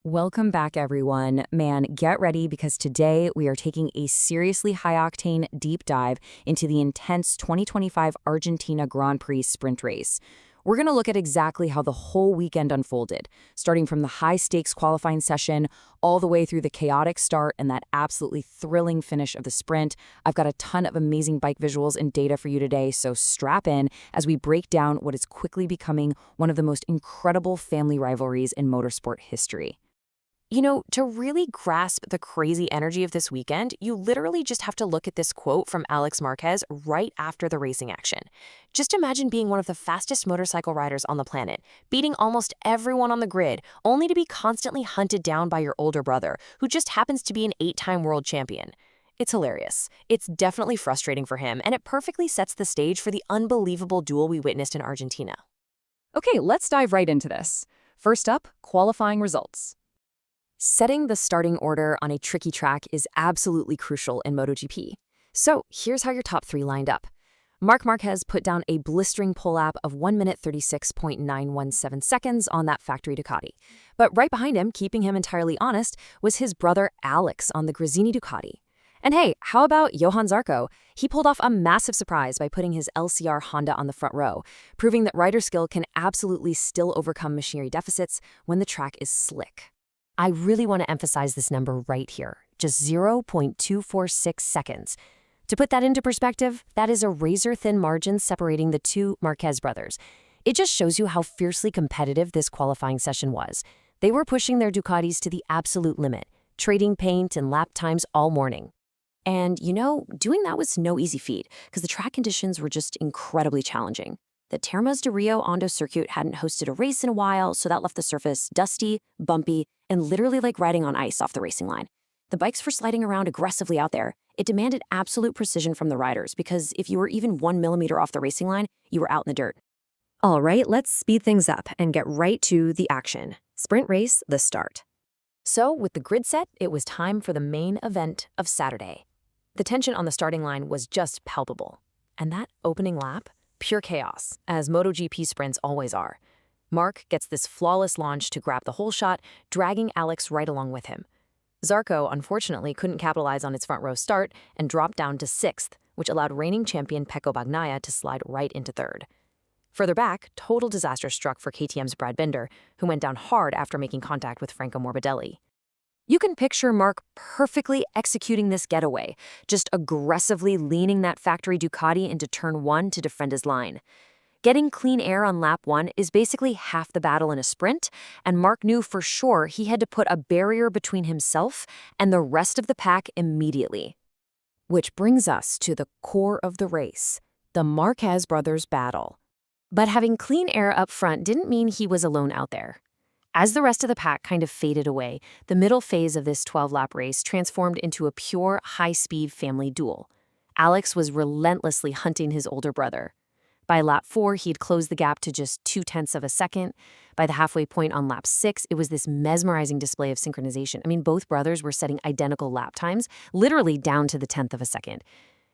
Welcome back, everyone. Man, get ready because today we are taking a seriously high-octane deep dive into the intense 2025 Argentina Grand Prix Sprint Race. We're going to look at exactly how the whole weekend unfolded, starting from the high-stakes qualifying session all the way through the chaotic start and that absolutely thrilling finish of the sprint. I've got a ton of amazing bike visuals and data for you today, so strap in as we break down what is quickly becoming one of the most incredible family rivalries in motorsport history. To really grasp the crazy energy of this weekend, you literally just have to look at this quote from Alex Marquez right after the racing action. Just imagine being one of the fastest motorcycle riders on the planet, beating almost everyone on the grid, only to be constantly hunted down by your older brother, who just happens to be an 8-time world champion. It's hilarious. It's definitely frustrating for him, and it perfectly sets the stage for the unbelievable duel we witnessed in Argentina. Okay, let's dive right into this. First up, qualifying results. Setting the starting order on a tricky track is absolutely crucial in MotoGP. So here's how your top three lined up. Marc Marquez put down a blistering pole lap of 1 minute 36.917 seconds on that factory Ducati. But right behind him, keeping him entirely honest, was his brother Alex on the Gresini Ducati. And hey, how about Johann Zarco? He pulled off a massive surprise by putting his LCR Honda on the front row, proving that rider skill can absolutely still overcome machinery deficits when the track is slick. I really want to emphasize this number right here, just 0.246 seconds. To put that into perspective, that is a razor-thin margin separating the two Marquez brothers. It just shows you how fiercely competitive this qualifying session was. They were pushing their Ducatis to the absolute limit, trading paint and lap times all morning. And, doing that was no easy feat, because the track conditions were just incredibly challenging. The Termas de Rio Hondo circuit hadn't hosted a race in a while, so that left the surface dusty, bumpy, and literally like riding on ice off the racing line. The bikes were sliding around aggressively out there. It demanded absolute precision from the riders, because if you were even 1 millimeter off the racing line, you were out in the dirt. All right, let's speed things up and get right to the action. Sprint race, the start. So, with the grid set, it was time for the main event of Saturday. The tension on the starting line was just palpable. And that opening lap? Pure chaos, as MotoGP sprints always are. Marc gets this flawless launch to grab the whole shot, dragging Alex right along with him. Zarco, unfortunately, couldn't capitalize on its front row start and dropped down to 6th, which allowed reigning champion Pecco Bagnaia to slide right into 3rd. Further back, total disaster struck for KTM's Brad Binder, who went down hard after making contact with Franco Morbidelli. You can picture Marc perfectly executing this getaway, just aggressively leaning that factory Ducati into turn 1 to defend his line. Getting clean air on lap 1 is basically half the battle in a sprint, and Marc knew for sure he had to put a barrier between himself and the rest of the pack immediately. Which brings us to the core of the race, the Marquez brothers' battle. But having clean air up front didn't mean he was alone out there. As the rest of the pack kind of faded away, the middle phase of this 12-lap race transformed into a pure, high-speed family duel. Alex was relentlessly hunting his older brother. By lap 4, he'd closed the gap to just 0.2 of a second. By the halfway point on lap 6, it was this mesmerizing display of synchronization. Both brothers were setting identical lap times, literally down to the 10th of a second.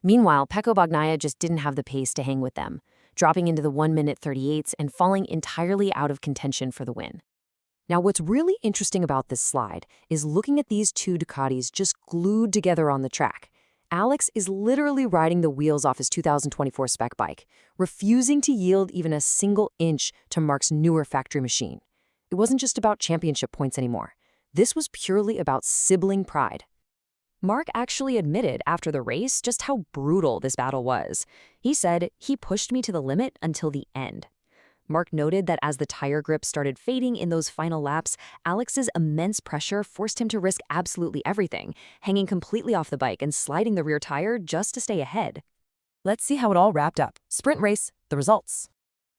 Meanwhile, Pecco Bagnaia just didn't have the pace to hang with them, dropping into the 1 minute 38s and falling entirely out of contention for the win. Now, what's really interesting about this slide is looking at these two Ducatis just glued together on the track. Alex is literally riding the wheels off his 2024 spec bike, refusing to yield even a single inch to Marc's newer factory machine. It wasn't just about championship points anymore. This was purely about sibling pride. Marc actually admitted after the race just how brutal this battle was. He said, "He pushed me to the limit until the end." Marc noted that as the tire grip started fading in those final laps, Alex's immense pressure forced him to risk absolutely everything, hanging completely off the bike and sliding the rear tire just to stay ahead. Let's see how it all wrapped up. Sprint race, the results.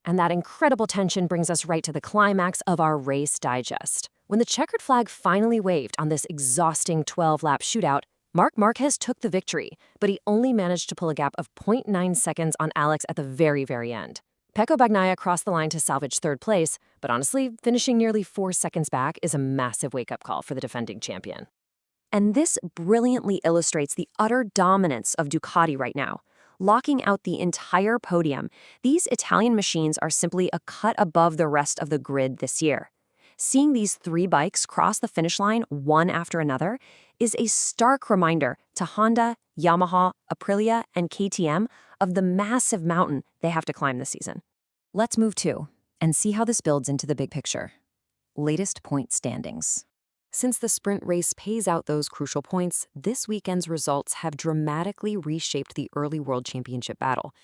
And that incredible tension brings us right to the climax of our race digest. When the checkered flag finally waved on this exhausting 12-lap shootout, Marc Marquez took the victory, but he only managed to pull a gap of 0.9 seconds on Alex at the very, very end. Pecco Bagnaia crossed the line to salvage 3rd place, but honestly, finishing nearly 4 seconds back is a massive wake-up call for the defending champion. And this brilliantly illustrates the utter dominance of Ducati right now. Locking out the entire podium, these Italian machines are simply a cut above the rest of the grid this year. Seeing these three bikes cross the finish line one after another is a stark reminder to Honda, Yamaha, Aprilia, and KTM of the massive mountain they have to climb this season. Let's move to and see how this builds into the big picture. Latest point standings. Since the sprint race pays out those crucial points, this weekend's results have dramatically reshaped the early World Championship battle.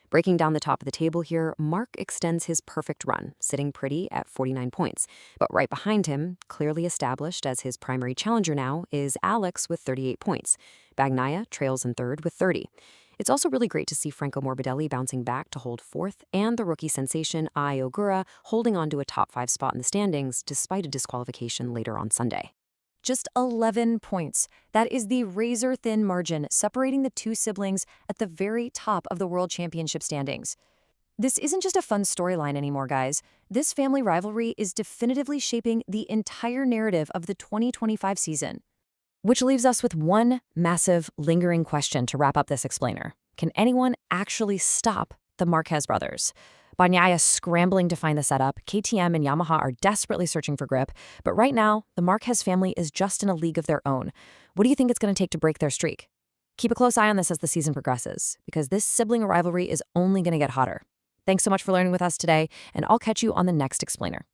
Breaking down the top of the table here, Mark extends his perfect run, sitting pretty at 49 points. But right behind him, clearly established as his primary challenger now, is Alex with 38 points. Bagnaia trails in third with 30. It's also really great to see Franco Morbidelli bouncing back to hold fourth, and the rookie sensation Ai Ogura holding on to a top 5 spot in the standings despite a disqualification later on Sunday. Just 11 points. That is the razor-thin margin separating the two siblings at the very top of the World Championship standings. This isn't just a fun storyline anymore, guys. This family rivalry is definitively shaping the entire narrative of the 2025 season. Which leaves us with one massive, lingering question to wrap up this explainer. Can anyone actually stop the Marquez brothers? Bagnaia scrambling to find the setup, KTM and Yamaha are desperately searching for grip, but right now, the Marquez family is just in a league of their own. What do you think it's going to take to break their streak? Keep a close eye on this as the season progresses, because this sibling rivalry is only going to get hotter. Thanks so much for learning with us today, and I'll catch you on the next explainer.